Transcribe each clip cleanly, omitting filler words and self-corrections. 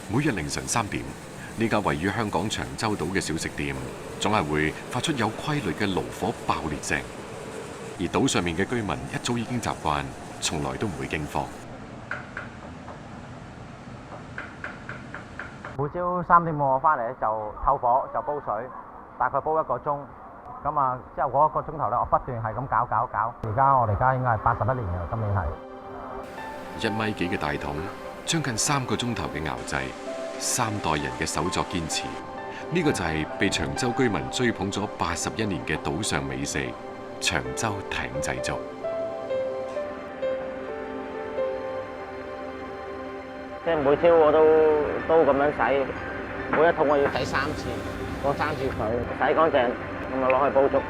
每日凌晨3點，呢間位於香港長洲島嘅小食店，總係會發出有規律嘅爐火爆裂聲。而島上面嘅居民一早已經習慣，從來都唔會驚慌。每朝3點半我翻嚟就透火就煲水，大概煲1個鐘。咁啊，之後嗰1個鐘頭咧，我不斷係咁搞。我哋而家應該係81年嘅，今年係1米幾嘅大桶，將近3個鐘頭嘅熬製，3代人嘅手作堅持，呢個就係被長洲居民追捧咗81年嘅島上美食——長洲艇仔粥。即係每朝我都咁樣洗，每一桶我要洗3次，我爭住佢洗乾淨，咁就攞去煲粥。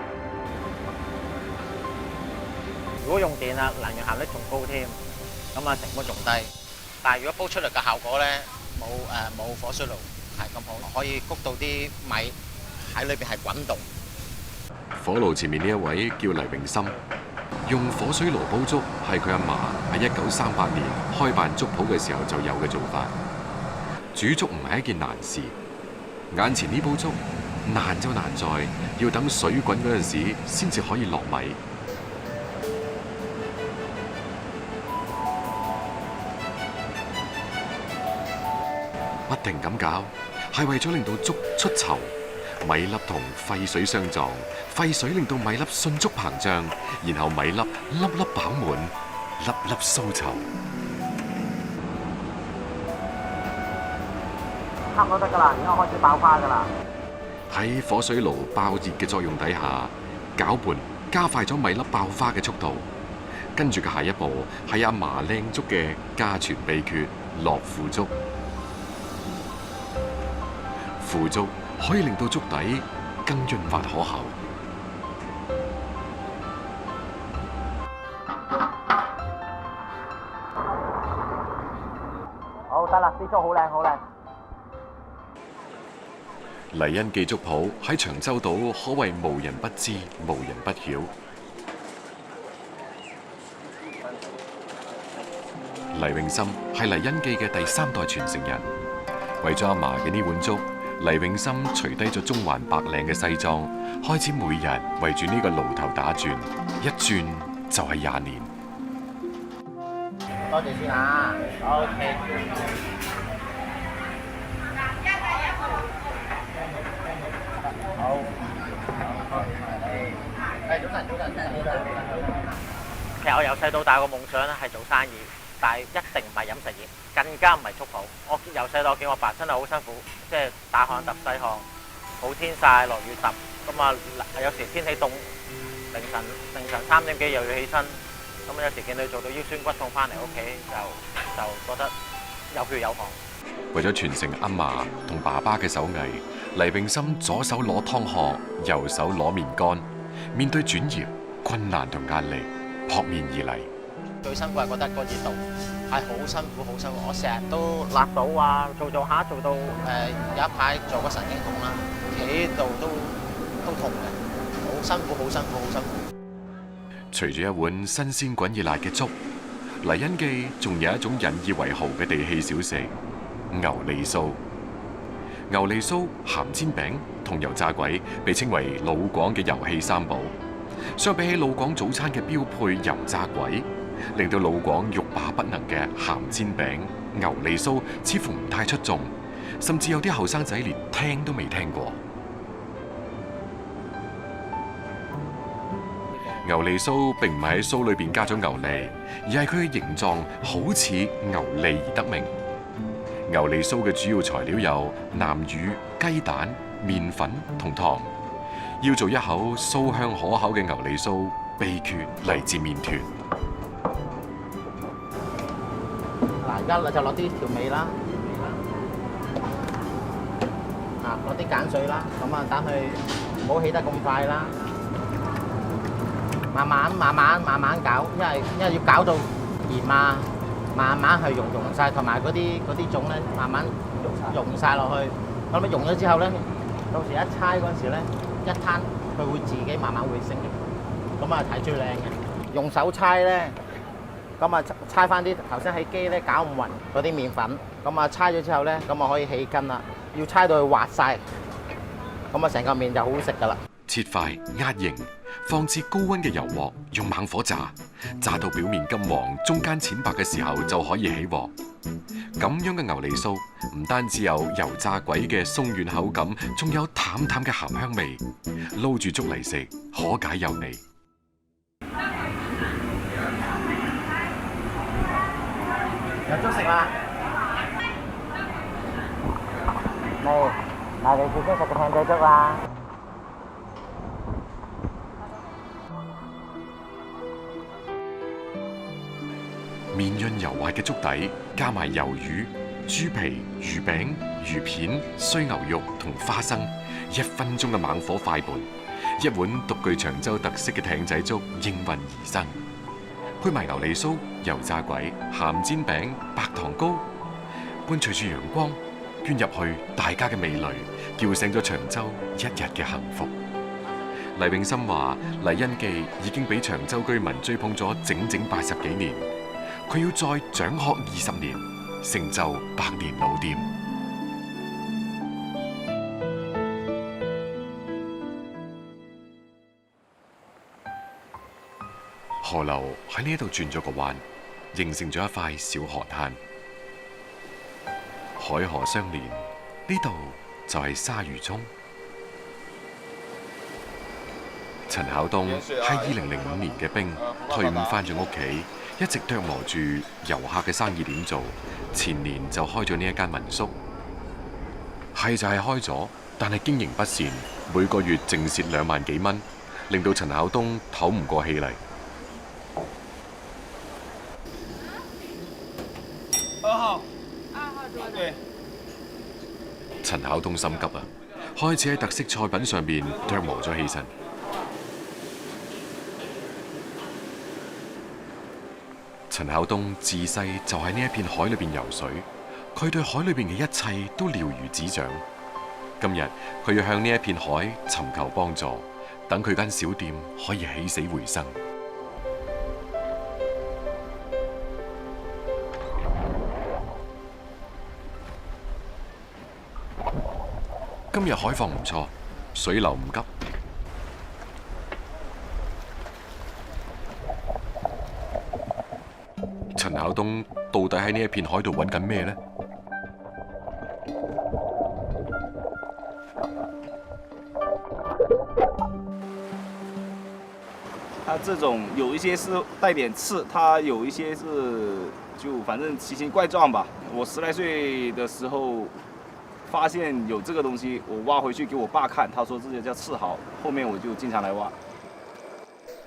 如果用電啊，能源效率仲高添，咁啊成本仲低。但係如果煲出嚟嘅效果咧，冇火水爐係咁好，可以谷到啲米喺裏邊係滾動。火爐前面呢一位叫黎永森，用火水爐煲粥係佢阿嫲喺1938年開辦粥鋪嘅時候就有嘅做法。煮粥唔係一件難事，眼前呢煲粥難就難在要等水滾嗰陣時先至可以落米。不停咁搞，係為咗令到粥出稠，米粒同沸水相撞，沸水令到米粒迅速膨脹，然後米粒粒粒飽滿，粒粒酥稠。差唔多得㗎啦，而家開始爆花㗎啦。喺火水爐爆熱嘅作用底下，攪拌加快咗米粒爆花嘅速度。跟住嘅下一步係阿嫲靚粥嘅家傳秘訣——落腐竹。腐竹可以令到粥底更潤滑可口。好得啦，啲粥好靚好靚。黎恩記粥鋪喺長洲島可謂無人不知、無人不曉。黎永森係黎恩記嘅第3代傳承人，為咗阿嫲嘅呢碗粥，黎永森除低咗中環白領嘅西裝，開始每日圍住呢個爐頭打轉，一轉就係20年。多謝先啊 ，OK。好。早晨。其實我由細到大個夢想咧係做生意，但係一定唔係飲食業，更加唔係粥鋪。我由細到我見我爸真係好辛苦，即係大汗揼細汗，好天曬落雨揼，咁啊有時天氣凍，凌晨3點幾又要起身，咁有時見佢做到腰酸骨痛翻嚟屋企，就覺得有血有汗。為咗傳承阿嫲同爸爸嘅手藝，黎永森左手攞湯殼，右手攞麵乾，面對轉業困難同壓力，撲面而嚟。最辛苦係覺得個熱度係好辛苦，好辛苦。我成日都辣到啊，做到有一排做個神經痛啦，企喺度都痛嘅，好辛苦。除咗一碗新鮮滾熱辣嘅粥，黎恩記仲有一種引以為豪嘅地氣小食——牛脷酥。牛脷酥、鹹煎餅同油炸鬼被稱為老廣嘅遊戲三寶。相比起老廣早餐嘅標配油炸鬼，令到老廣欲罷不能嘅鹹煎餅、牛脷酥似乎唔太出眾，甚至有啲後生仔連聽都未聽過。牛脷酥並唔係喺酥裏邊加咗牛脷，而係佢嘅形狀好似牛脷而得名。牛脷酥嘅主要材料有南乳、雞蛋、麵粉同糖。要做一口酥香可口嘅牛脷酥，秘訣嚟自麵團。嗱，而家就落啲調味啦，落啲鹼水啦，咁啊等佢唔好起得咁快啦，慢慢搞，因為要搞到鹽啊，慢慢去溶晒，同埋嗰啲種咧，慢慢溶晒落去。咁啊溶咗之後咧，到時一猜嗰陣時咧，一攤佢會自己慢慢會升嘅，咁啊睇最靚嘅。用手猜咧，咁啊猜翻啲頭先喺機咧攪唔勻嗰啲麵粉，咁啊猜咗之後咧，咁啊可以起筋啦。要猜到佢滑晒，咁啊成個麵就好好食噶啦。切塊壓形，放置高溫嘅油鑊，用猛火炸，炸到表面金黃、中間淺白嘅時候就可以起鑊。咁樣嘅牛脷酥唔單止有油炸鬼嘅鬆軟口感，仲有淡淡嘅鹹香味，撈住粥嚟食，可解又膩。有粥食啦！嚟，你最中意食嘅艇仔粥啦！綿潤油滑嘅粥底，加埋魷魚、豬皮、魚餅、魚片、衰牛肉同花生，1分鐘嘅猛火快拌，一碗獨具長洲特色嘅艇仔粥應運而生。配埋牛脷酥、油炸鬼、鹹煎餅、白糖糕，伴隨住陽光捐入去大家嘅味蕾，叫醒咗長洲一日嘅幸福。黎永森話：黎恩記已經俾長洲居民追捧咗整整80幾年，佢要再長學20年，成就100年老店。河流喺呢度轉咗個彎，形成咗一塊小河灘，海河相連，呢度就係鯊魚涌。陳孝東係2005年嘅兵，退伍返咗屋企，一直琢磨住遊客嘅生意點做。前年就開咗呢一間民宿，係就係開咗，但係經營不善，每個月淨蝕2萬幾蚊，令到陳孝東唞唔過氣嚟。2號，對。陳孝東心急啊，開始喺特色菜品上面琢磨咗起身。陳孝東自細就喺呢一片海裏邊游水，佢對海裏邊嘅一切都了如指掌。今日佢要向呢一片海尋求幫助，等佢間小店可以起死回生。今日海況唔錯，水流唔急。陳孝東到底喺呢一片海度揾緊咩呢？它這種有一些是帶點刺，它有一些是就反正奇形怪狀吧。我10來歲的時候發現有這個東西，我挖回去給我爸看，他說這個叫赤蠔，後面我就經常來挖。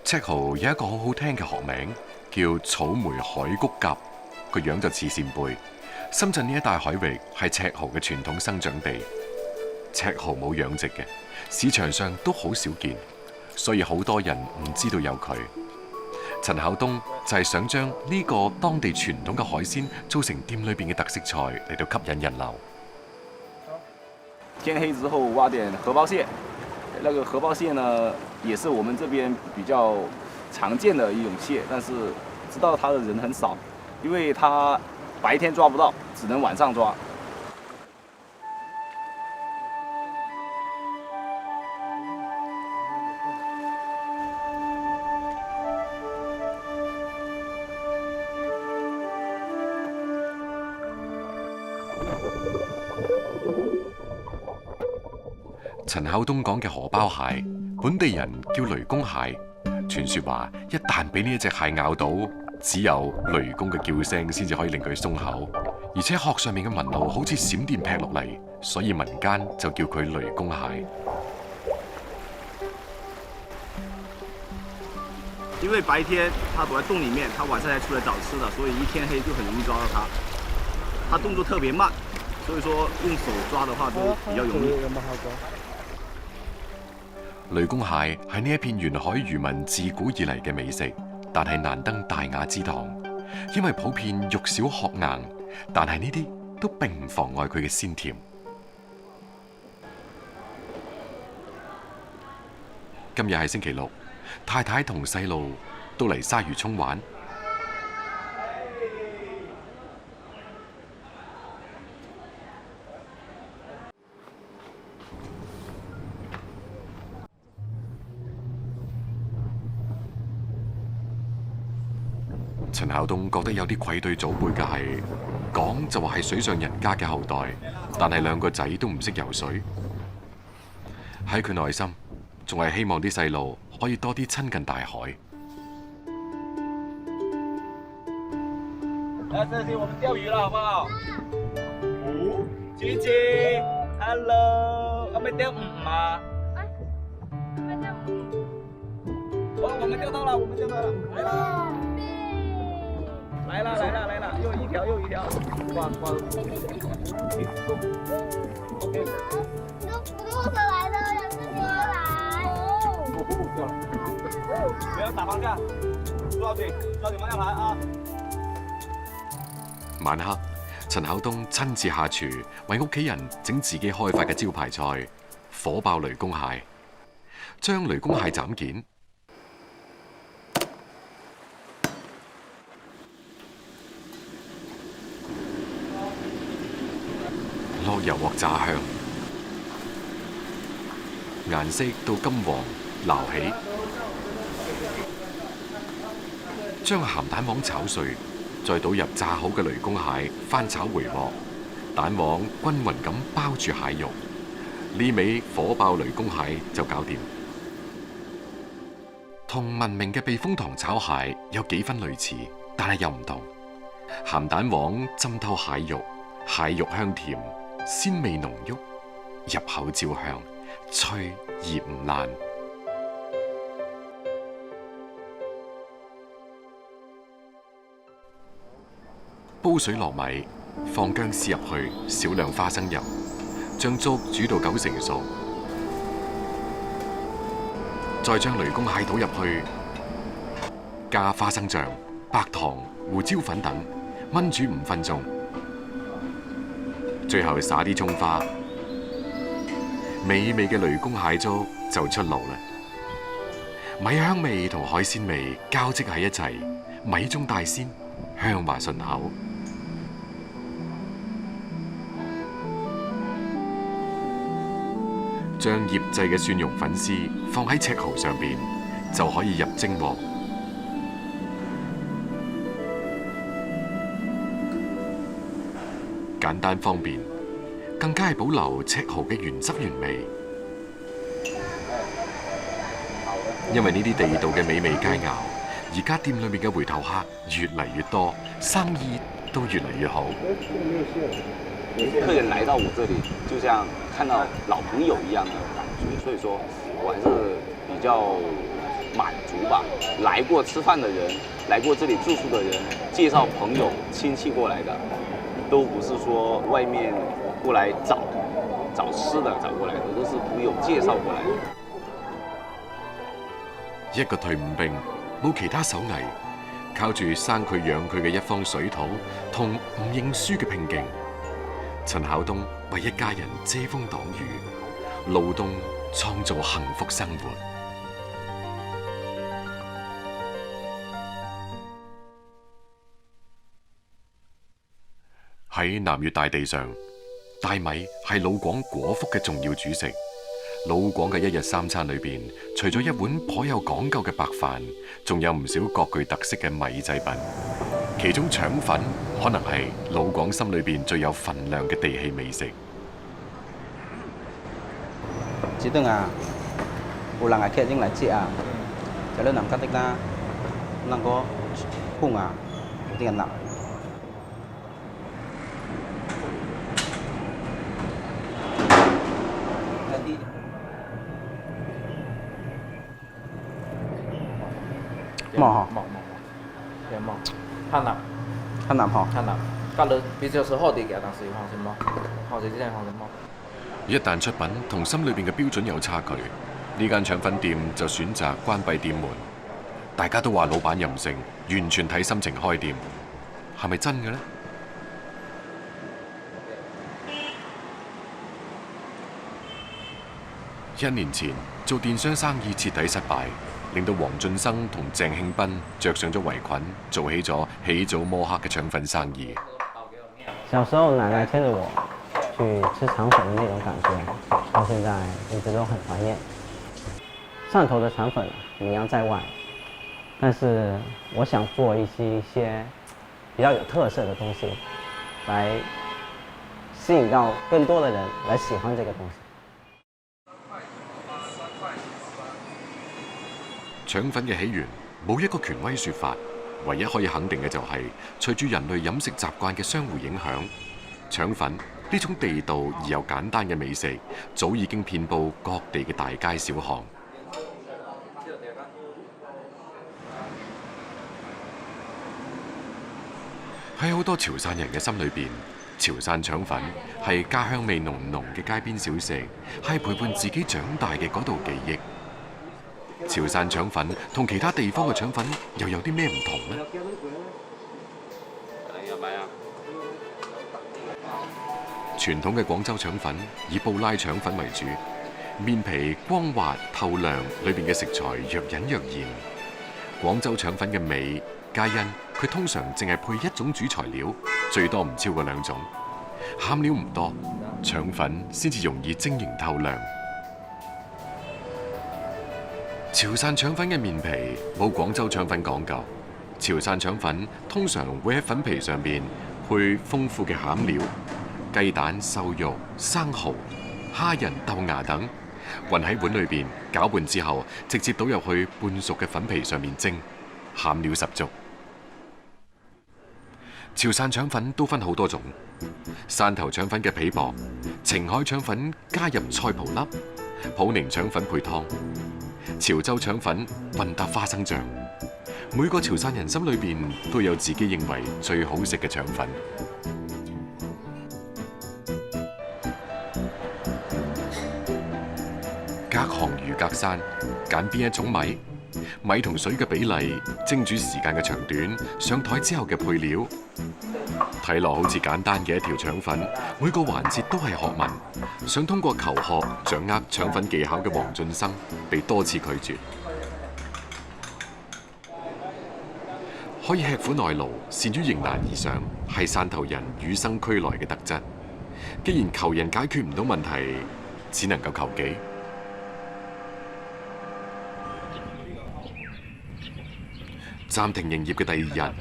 赤蠔有一個好好聽嘅學名，叫草莓海谷蛤，個樣就似扇貝。深圳呢一帶海域係赤蠔嘅傳統生長地，赤蠔冇養殖嘅，市場上都好少見，所以好多人唔知道有佢。陳孝東就係想將呢個當地傳統嘅海鮮做成店裏邊嘅特色菜嚟到吸引人流。天黑之後挖點荷包蟹，那個荷包蟹呢，也是我們這邊比較常見的一種蟹，但是知道它的人很少，因為它白天抓不到，只能晚上抓。陳孝東講嘅荷包蟹，本地人叫雷公蟹。傳說話，一旦俾呢一隻蟹咬到，只有雷公嘅叫聲先至可以令佢鬆口，而且殼上面嘅紋路好似閃電劈落嚟，所以民間就叫佢雷公蟹。因為白天它躲在洞裡面，它晚上才出來找吃的，所以一天黑就很容易抓到它。它動作特別慢，所以說用手抓的話都比較容易。雷公蟹係呢一片沿海漁民自古以嚟嘅美食，但係難登大雅之堂，因為普遍肉小殼硬，但係呢啲都並唔妨礙佢嘅鮮甜。今日係星期六，太太同細路都嚟鯊魚涌玩。陳孝東覺得有啲愧對祖輩嘅係，講就話係水上人家嘅後代，但係兩個仔都唔識游水。喺佢內心，仲係希望啲細路可以多啲親近大海。來，這裡我們釣魚了，好不好？姐姐 ，hello，我們釣魚嗎？哦，我們釣到了，我們釣到了，來了，來了，來了，來了，又一條，又一條，掛掛。OK。不是我來的，是你來。掉了。不要打方向，抓緊方向盤啊！晚黑，陳孝東親自下廚為屋企人整自己開發嘅招牌菜火爆雷公蟹，將雷公蟹斬件，落油鑊炸香，顏色到金黃撈起，將鹹蛋黃炒碎。再倒入炸好嘅雷公蟹，翻炒回鑊，蛋黃均勻咁包住蟹肉，呢味火爆雷公蟹就搞掂。同聞名嘅避風塘炒蟹有幾分類似，但係又唔同。鹹蛋黃浸透蟹肉，蟹肉香甜，鮮味濃郁，入口焦香，脆而唔爛。煲水落米，放薑絲入去，少量花生油，將粥煮到9成熟，再將雷公蟹倒入去，加花生醬、白糖、胡椒粉等，炆煮5分鐘，最後撒啲蔥花，美味嘅雷公蟹粥就出爐啦！米香味同海鮮味交織喺一齊，米中帶鮮，香滑順口。將醃製嘅蒜蓉粉絲放喺赤蠔上邊，就可以入蒸鑊。簡單方便，更加係保留赤蠔嘅原汁原味。因為呢啲地道嘅美味佳肴，而家店裏面嘅回頭客越嚟越多，生意都越嚟越好。客人來到我這裡，就像看到老朋友一樣的感覺，所以說我還是比較滿足吧。來過吃飯的人，來過這裡住宿的人，介紹朋友、親戚過來的，都不是說外面過來找吃的找過來的，都是朋友介紹過來的。一個退伍兵，冇其他手藝，靠住生佢養佢嘅一方水土同唔認輸嘅拼勁。陳孝東為一家人遮風擋雨，勞動創造幸福生活。喺南粵大地上，大米係老廣果腹嘅重要主食。老廣嘅一日三餐裏邊，除咗一碗頗有講究嘅白飯，仲有唔少各具特色嘅米製品。其中腸粉可能係老廣心裏邊最有份量嘅地氣美食。chỉ từng một lần kia nhưng lại chị cho nên làm các tích ta năng có khung tiền nặng mỏ dạ mỏ thanh nằm họ 隔籬比較是好啲嘅，但是黃鱔毛，黃鱔之前黃鱔毛。一旦出品同心裏邊嘅標準有差距，呢間腸粉店就選擇關閉店門。大家都話老闆任性，完全睇心情開店，係咪真嘅呢？1年前做電商生意徹底失敗，令到黃俊生同鄭慶斌着上咗圍裙，做起咗起早摸黑嘅腸粉生意。小時候奶奶牽着我去吃腸粉的那種感覺，到現在一直都很懷念。汕頭的腸粉名揚在外，但是我想做一些比较有特色的东西，来吸引到更多的人来喜歡這個東西。腸粉嘅起源冇一個權威說法，唯一可以肯定嘅就係隨住人類飲食習慣嘅相互影響，腸粉呢種地道而又簡單嘅美食，早已經遍佈各地嘅大街小巷。喺好多潮汕人嘅心裏邊，潮汕腸粉係家鄉味濃濃嘅街邊小食，係陪伴自己長大嘅嗰道記憶。潮汕腸粉同其他地方嘅腸粉又有啲咩唔同呢？傳統嘅廣州腸粉以布拉腸粉為主，面皮光滑透亮，裏邊嘅食材若隱若現。廣州腸粉嘅美，皆因佢通常淨係配一種主材料，最多唔超過2種，餡料唔多，腸粉先至容易晶瑩透亮。潮汕腸粉嘅面皮冇廣州腸粉講究，潮汕腸粉通常會喺粉皮上邊配豐富嘅餡料，雞蛋、瘦肉、生蠔、蝦仁、豆芽等，混喺碗裏邊攪拌之後，直接倒入去半熟嘅粉皮上面蒸，餡料十足。潮汕腸粉都分好多種，汕頭腸粉嘅皮薄，澄海腸粉加入菜脯粒，普寧腸粉配湯，潮州腸粉混搭花生醬。每個潮汕人心裏邊都有自己認為最好食嘅腸粉。隔行如隔山，揀邊一種米？米同水嘅比例、蒸煮時間嘅長短、上台之後嘅配料，睇落好似簡單嘅一條腸粉，每個環節都係學問。想通過求學掌握腸粉技巧嘅黃俊生，被多次拒絕。可以吃苦耐勞、善於迎難而上，係汕頭人與生俱來嘅特質。既然求人解決唔到問題，只能夠求己。暫停營業嘅第2日，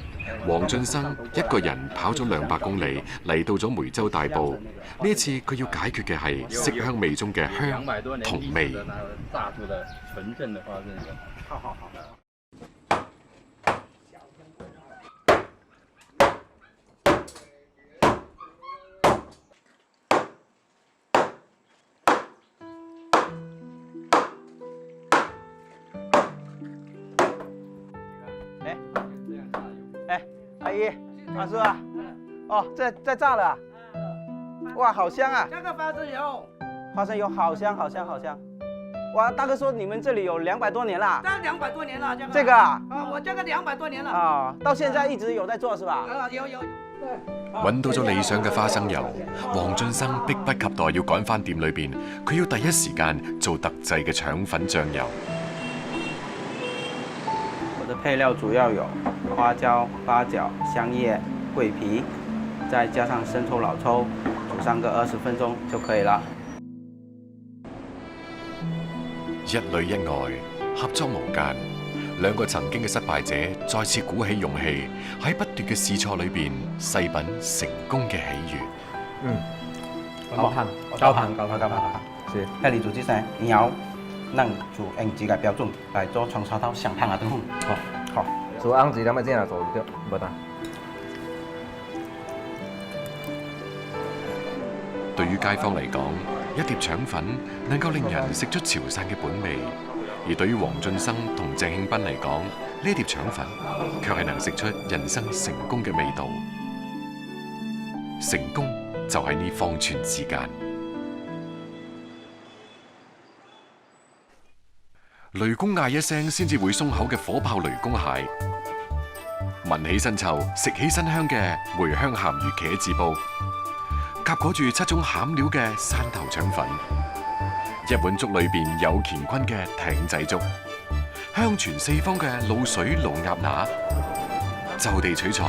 黃俊生一個人跑咗200公里，嚟到咗梅州大埔。呢一次佢要解決嘅係色香味中嘅香同味。阿姨，阿叔啊，哦，在炸了、啊，哇，好香啊！这个花生油，花生油好香，好香，好香！哇，大哥說你們這裡有200多年了，這200多年了，這個啊，我這個200多年了啊，到現在一直有在做是吧？有。揾到咗理想嘅花生油，黃俊生迫不及待要趕返店裏邊，佢要第一時間做特製嘅腸粉醬油。我的配料主要有花椒、八角、香葉、桂皮，再加上生抽、老抽，煮上個20分鐘就可以了。一裏一外，合作無間。2個曾經嘅失敗者再次鼓起勇氣，喺不斷嘅試錯裏邊細品成功嘅喜悅。高攀，是。那你煮之前，你要讓煮甕子嘅標準來做長沙刀上燙啊等。好。做甕子咁咪先嚟做嘅，唔得。對於街坊嚟講，一碟腸粉能夠令人食出潮汕嘅本味；而對於黃俊生同鄭慶斌嚟講，呢碟腸粉卻係能食出人生成功嘅味道。成功就喺呢方寸之間。雷公嗌一聲先至會鬆口嘅火爆雷公蟹，聞起身臭，食起身香嘅梅香鹹魚茄子煲，夾裹住7種餡料嘅汕頭腸粉，一碗粥裏邊有乾坤嘅艇仔粥，香傳四方嘅滷水滷鴨乸，就地取材，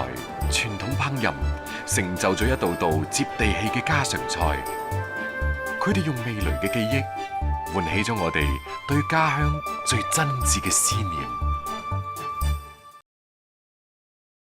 傳統烹飪，成就咗一道道接地氣嘅家常菜。佢哋用味蕾嘅記憶，喚起咗我哋對家鄉最真摯嘅思念。